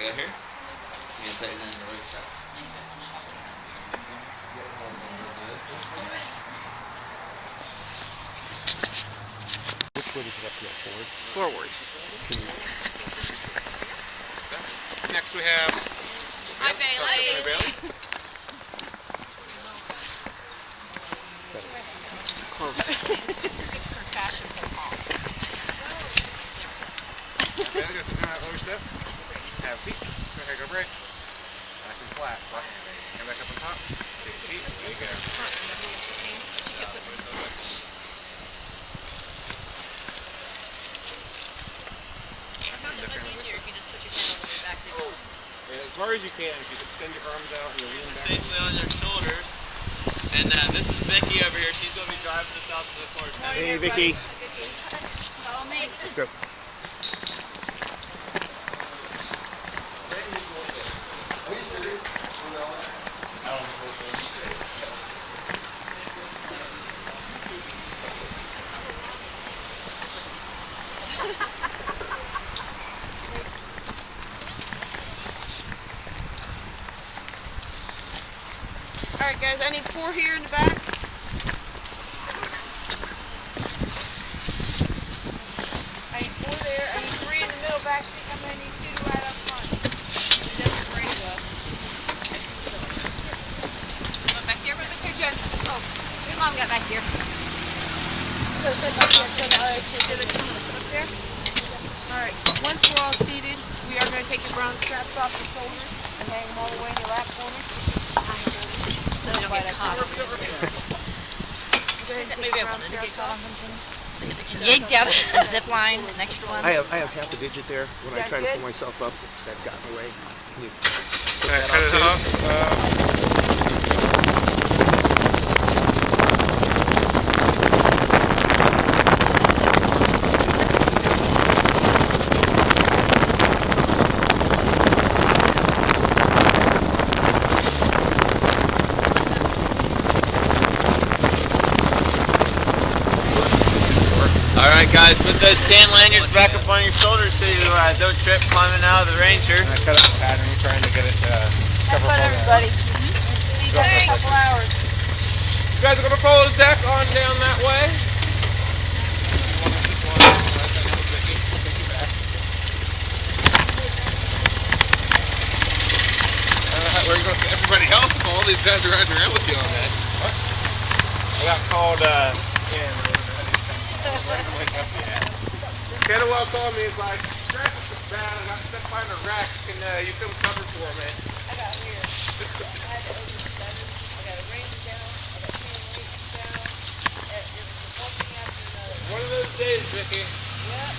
go here. You can put it in the workshop. Which way does it have to go? Forward? Forward. Next we have... Hi, Bailey. Close. Fix her fashion for Paul. Okay, let's do that lower step. Have a seat. Okay, go right. Nice and flat. Flat. Come back up on top. Take your feet. There you go. Much easier if you just put your hand over your back. As far as you can, if you extend your arms out and you lean back. Safely on your shoulders. And this is Vicky over here. She's going to be driving us out to the course. Hey, Vicky. Follow me. Let's go. Are you serious? Alright guys, I need 4 here in the back. I need 4 there. I need 3 in the middle back seat. I'm going to need 2 right up front. And then we're ready to go. Come back here, brother. Hey, Jen. Oh, your mom got back here. So sit back here. Alright, so get it up there. Alright, once we're all seated, we are going to take your brown straps off your shoulders and hang them all the way in your lap for me. So you don't get caught. Maybe I wanted to get caught on something. Yanked out a zip line, an extra one. I have half a digit there. When I try to pull myself up, that got in the way. Can you Cut it off. Alright guys, put those tan lanyards back up on your shoulders so you don't trip climbing out of the Ranger. I cut out the pattern, trying to get it to cover Have fun, everybody. See you guys in a couple hours. You guys are going to follow Zach on down that way. Where are you going to everybody else if all these guys are riding around with you on that? What? I got called, Canopy called me, it's like, scratch is bad, I got stuck behind a rack, can you come cover for me? I got here. I had to open the seven. I got a range down. I got 10 weights down. It was one thing after another. One of those days, Vicky. Yep.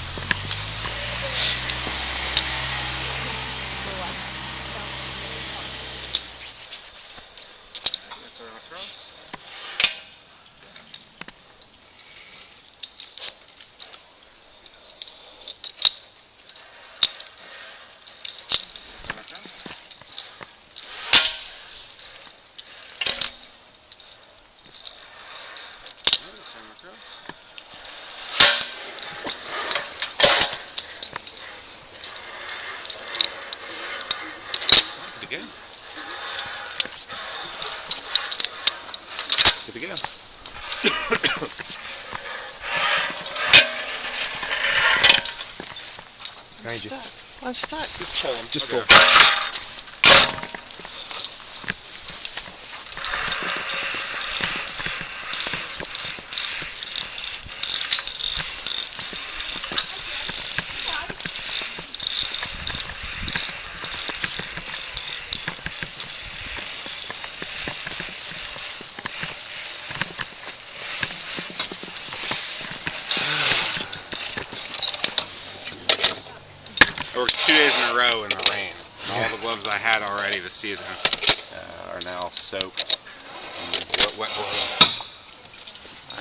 Let's turn across. Good to go. behind you? I'm stuck. Just pull them. Just pull. I worked 2 days in a row in the rain. All the gloves I had already this season are now soaked. Wet gloves.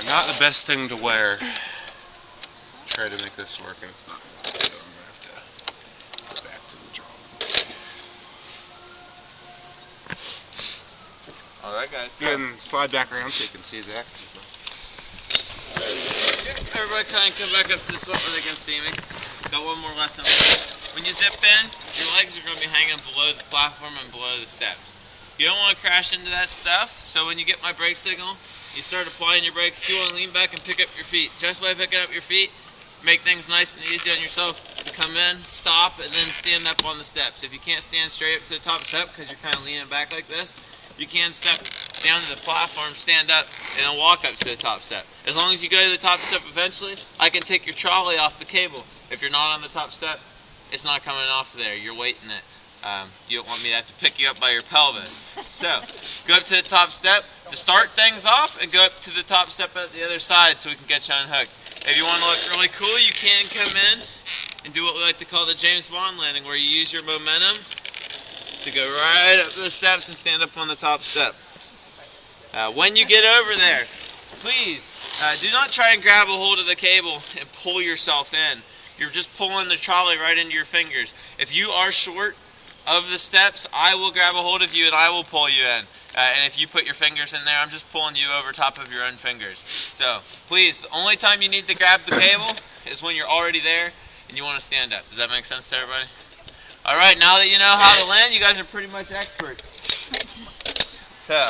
Not the best thing to wear. Try to make this work and it's not. So I'm going to have to go back to the drawing board. Alright guys. Go ahead and slide back around so you can see Zach. Everybody kind of come back up to the spot where they can see me. Got one more lesson. When you zip in, you legs are going to be hanging below the platform and below the steps. You don't want to crash into that stuff, so when you get my brake signal, you start applying your brakes, you want to lean back and pick up your feet. Just by picking up your feet, make things nice and easy on yourself. You come in, stop, and then stand up on the steps. If you can't stand straight up to the top step because you're kind of leaning back like this, you can step down to the platform, stand up, and then walk up to the top step. As long as you go to the top step eventually, I can take your trolley off the cable. If you're not on the top step, it's not coming off there. You're weighting it. You don't want me to have to pick you up by your pelvis. So, go up to the top step to start things off, and go up to the top step at the other side so we can get you unhooked. If you want to look really cool, you can come in and do what we like to call the James Bond landing, where you use your momentum to go right up the steps and stand up on the top step. When you get over there, please do not try and grab a hold of the cable and pull yourself in. You're just pulling the trolley right into your fingers. If you are short of the steps, I will grab a hold of you and I will pull you in. And if you put your fingers in there, I'm just pulling you over top of your own fingers. So please, the only time you need to grab the cable is when you're already there and you want to stand up. Does that make sense to everybody? All right, now that you know how to land, you guys are pretty much experts. So,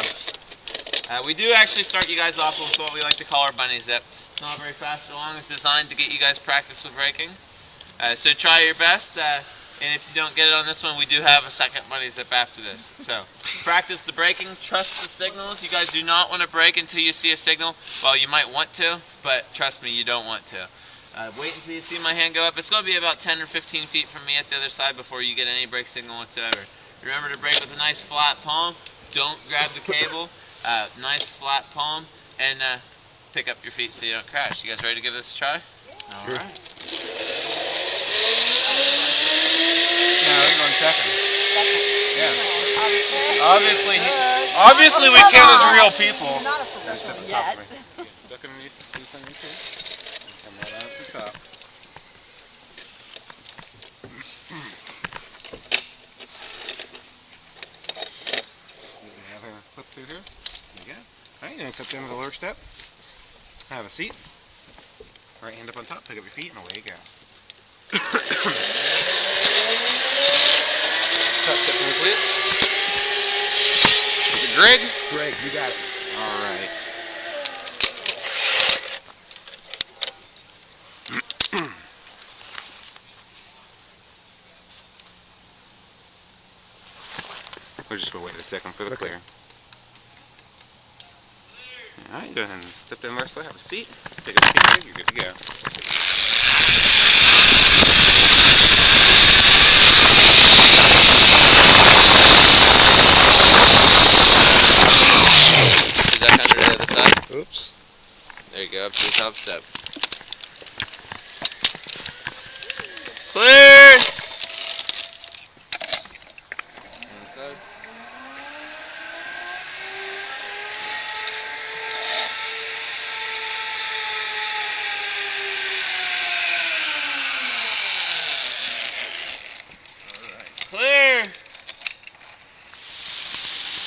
we do actually start you guys off with what we like to call our bunny zip. It's not very fast or long. It's designed to get you guys practice with braking. So try your best. And if you don't get it on this one, we do have a second bunny zip after this. So practice the braking, trust the signals. You guys do not want to brake until you see a signal. Well, you might want to, but trust me, you don't want to. Wait until you see my hand go up. It's going to be about 10 or 15 feet from me at the other side before you get any brake signal whatsoever. Remember to brake with a nice flat palm. Don't grab the cable. Nice flat palm. And pick up your feet so you don't crash. You guys ready to give this a try? All right. Second. Yeah. Obviously we count as real people. Not a professional yet. Duck underneath this underneath here. Come right out at the top. Flip through here. There you go. Alright, then step down to the lower step. Have a seat. Right hand up on top, pick up your feet, and away you go. Top step for me, please. Is it Greg? Greg, you got it. All right. We're just going to wait a second for the clear. All right, go ahead and step down the rest way, have a seat, pick up the feet, you're good to go. Oops. There you go, up to the top step. Clear! Inside. Alright, clear!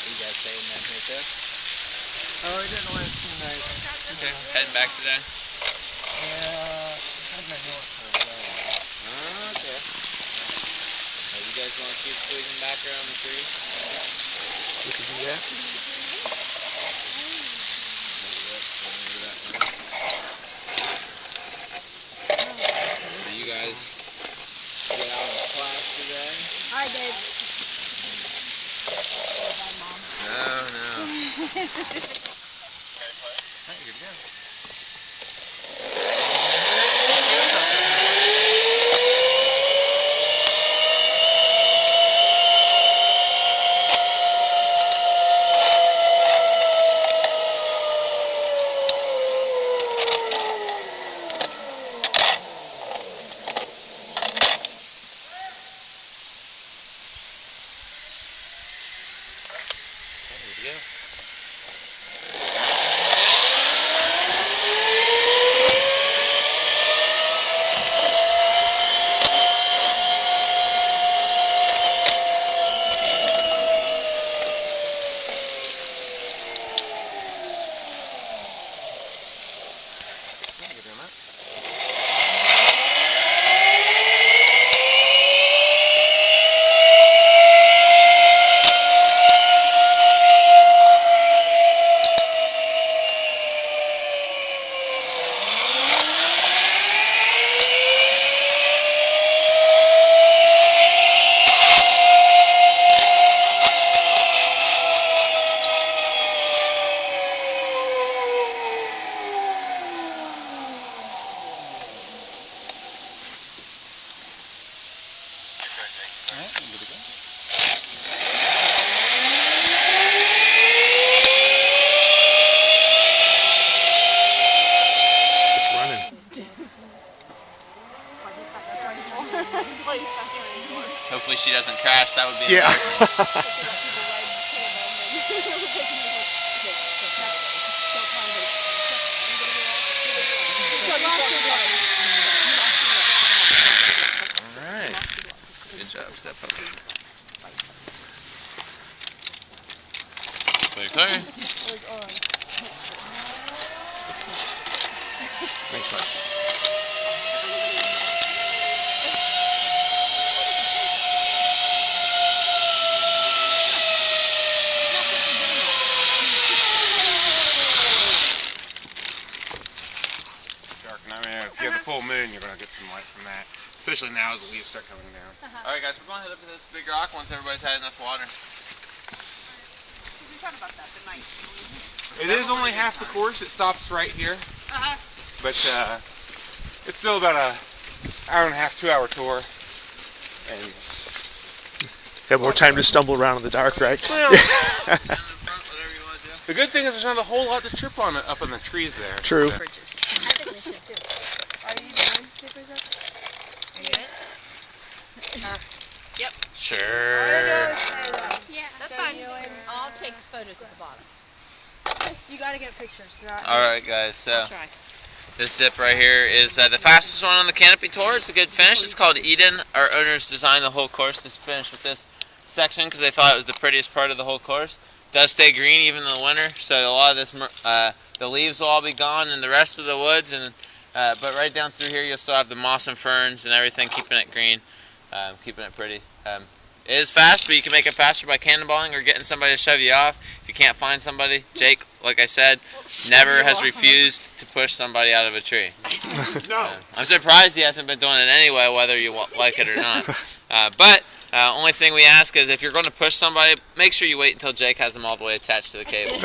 You guys staying down here too? Oh, it didn't land too nice. Okay, heading back today? Yeah, I've been north for a while. Okay. You guys want to keep squeezing back around the tree? We can do that. So you guys get out of class today? I did. No. Alright, good to go. Here we go. Hopefully she doesn't crash. That would be Yeah. Alright. Good job, Step Up. Clear, clear. Thanks, bud. If you have the full moon, you're going to get some light from that. Especially now as the leaves start coming down. Alright guys, we're going to head up to this big rock once everybody's had enough water. We talked about that tonight. It is only half the course. It stops right here. But it's still about an hour and a half, 2 hour tour. And Have more time to stumble around in the dark, right? well, the good thing is there's not a whole lot to trip on up in the trees there. True. Are you doing papers up? Are you it? Yep. Sure. Yeah, that's fine. I'll take photos at the bottom. You gotta get pictures. Alright guys, so I'll try. this zip right here is the fastest one on the Canopy tour. It's a good finish. It's called Eden. Our owners designed the whole course to finish with this section because they thought it was the prettiest part of the whole course. It does stay green even in the winter, so a lot of this, the leaves will all be gone in the rest of the woods, and but right down through here you'll still have the moss and ferns and everything, keeping it green, keeping it pretty. It is fast, but you can make it faster by cannonballing or getting somebody to shove you off. If you can't find somebody, Jake, like I said, never has refused to push somebody out of a tree. No. I'm surprised he hasn't been doing it anyway, whether you like it or not. But only thing we ask is if you're going to push somebody, make sure you wait until Jake has them all the way attached to the cable. You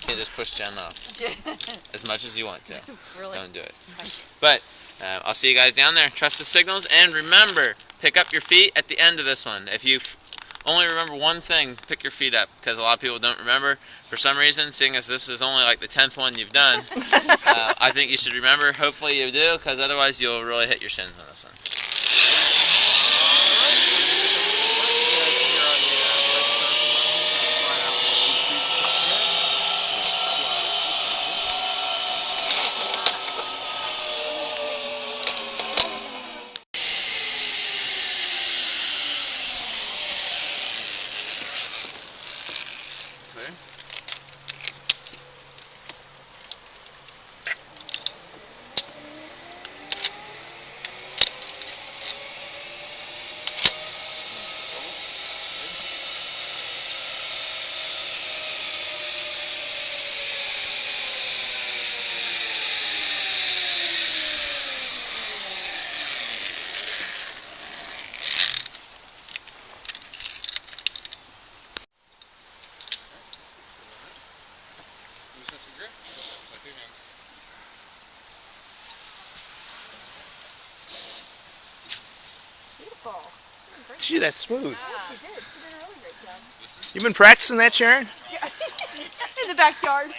can't just push Jen off as much as you want to. Really? Don't do it. But I'll see you guys down there. Trust the signals, and remember, pick up your feet at the end of this one. If you only remember one thing, pick your feet up, because a lot of people don't remember. For some reason, seeing as this is only like the 10th one you've done, I think you should remember. Hopefully you do, because otherwise you'll really hit your shins on this one. Gee, that's smooth. She did. She did a really great job. You've been practicing that, Sharon? In the backyard.